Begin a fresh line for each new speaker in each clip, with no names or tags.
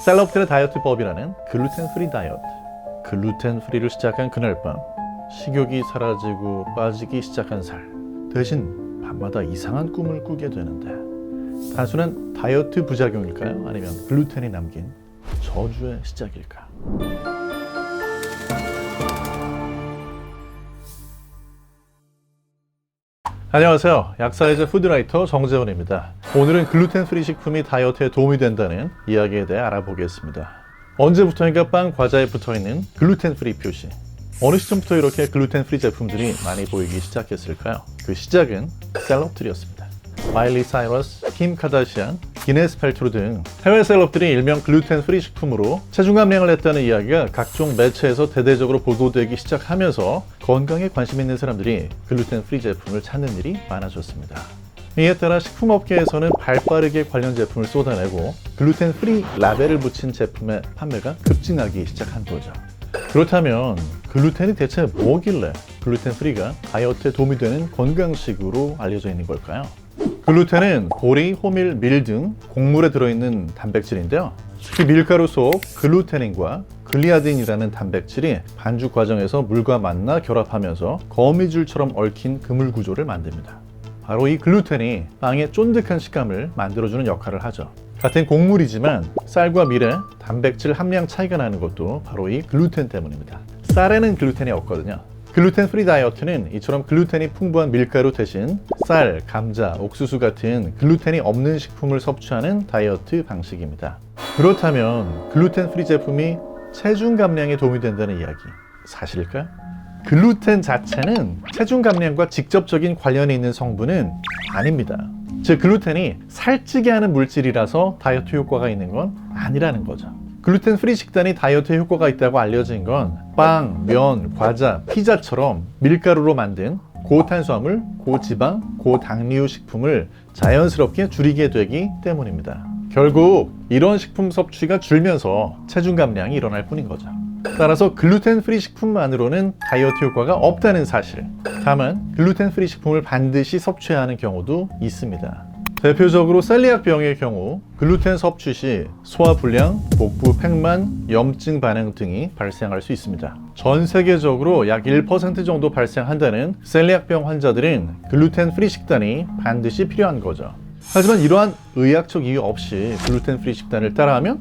셀럽들의 다이어트법이라는 글루텐 프리 다이어트. 글루텐 프리를 시작한 그날 밤, 식욕이 사라지고 빠지기 시작한 살. 대신 밤마다 이상한 꿈을 꾸게 되는데, 단순한 다이어트 부작용일까요? 아니면 글루텐이 남긴 저주의 시작일까? 안녕하세요. 약사이자 푸드라이터 정재훈입니다. 오늘은 글루텐 프리 식품이 다이어트에 도움이 된다는 이야기에 대해 알아보겠습니다. 언제부터인가 빵 과자에 붙어있는 글루텐 프리 표시. 어느 시점부터 이렇게 글루텐 프리 제품들이 많이 보이기 시작했을까요? 그 시작은 셀럽들이었습니다. 마일리 사이러스, 킴 카다시안, 기네스 펠트로 등 해외 셀럽들이 일명 글루텐 프리 식품으로 체중 감량을 했다는 이야기가 각종 매체에서 대대적으로 보도되기 시작하면서 건강에 관심 있는 사람들이 글루텐 프리 제품을 찾는 일이 많아졌습니다. 이에 따라 식품업계에서는 발빠르게 관련 제품을 쏟아내고 글루텐 프리 라벨을 붙인 제품의 판매가 급증하기 시작한 거죠. 그렇다면 글루텐이 대체 뭐길래 글루텐 프리가 다이어트에 도움이 되는 건강식으로 알려져 있는 걸까요? 글루텐은 보리, 호밀, 밀 등 곡물에 들어있는 단백질인데요. 특히 밀가루 속 글루테닌과 글리아딘이라는 단백질이 반죽 과정에서 물과 만나 결합하면서 거미줄처럼 얽힌 그물 구조를 만듭니다. 바로 이 글루텐이 빵의 쫀득한 식감을 만들어주는 역할을 하죠. 같은 곡물이지만 쌀과 밀의 단백질 함량 차이가 나는 것도 바로 이 글루텐 때문입니다. 쌀에는 글루텐이 없거든요. 글루텐 프리 다이어트는 이처럼 글루텐이 풍부한 밀가루 대신 쌀, 감자, 옥수수 같은 글루텐이 없는 식품을 섭취하는 다이어트 방식입니다. 그렇다면 글루텐 프리 제품이 체중 감량에 도움이 된다는 이야기, 사실일까요? 글루텐 자체는 체중 감량과 직접적인 관련이 있는 성분은 아닙니다. 즉 글루텐이 살찌게 하는 물질이라서 다이어트 효과가 있는 건 아니라는 거죠. 글루텐 프리 식단이 다이어트에 효과가 있다고 알려진 건 빵, 면, 과자, 피자처럼 밀가루로 만든 고탄수화물, 고지방, 고당류 식품을 자연스럽게 줄이게 되기 때문입니다. 결국 이런 식품 섭취가 줄면서 체중 감량이 일어날 뿐인 거죠. 따라서 글루텐 프리 식품만으로는 다이어트 효과가 없다는 사실. 다만 글루텐 프리 식품을 반드시 섭취해야 하는 경우도 있습니다. 대표적으로 셀리악병의 경우 글루텐 섭취 시 소화불량, 복부 팽만, 염증 반응 등이 발생할 수 있습니다. 전 세계적으로 약 1% 정도 발생한다는 셀리악병 환자들은 글루텐 프리 식단이 반드시 필요한 거죠. 하지만 이러한 의학적 이유 없이 글루텐 프리 식단을 따라하면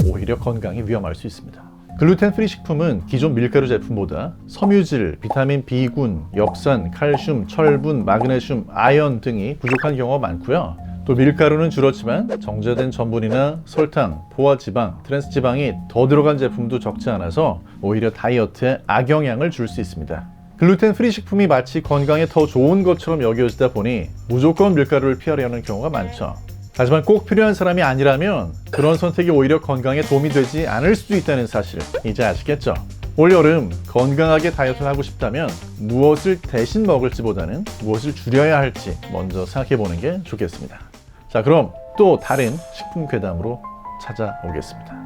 오히려 건강이 위험할 수 있습니다. 글루텐 프리 식품은 기존 밀가루 제품보다 섬유질, 비타민 B군, 엽산, 칼슘, 철분, 마그네슘, 아연 등이 부족한 경우가 많고요. 또 밀가루는 줄었지만 정제된 전분이나 설탕, 포화지방, 트랜스지방이 더 들어간 제품도 적지 않아서 오히려 다이어트에 악영향을 줄 수 있습니다. 글루텐 프리 식품이 마치 건강에 더 좋은 것처럼 여겨지다 보니 무조건 밀가루를 피하려는 경우가 많죠. 하지만 꼭 필요한 사람이 아니라면 그런 선택이 오히려 건강에 도움이 되지 않을 수도 있다는 사실 이제 아시겠죠? 올여름 건강하게 다이어트를 하고 싶다면 무엇을 대신 먹을지보다는 무엇을 줄여야 할지 먼저 생각해 보는 게 좋겠습니다. 자, 그럼 또 다른 식품 괴담으로 찾아오겠습니다.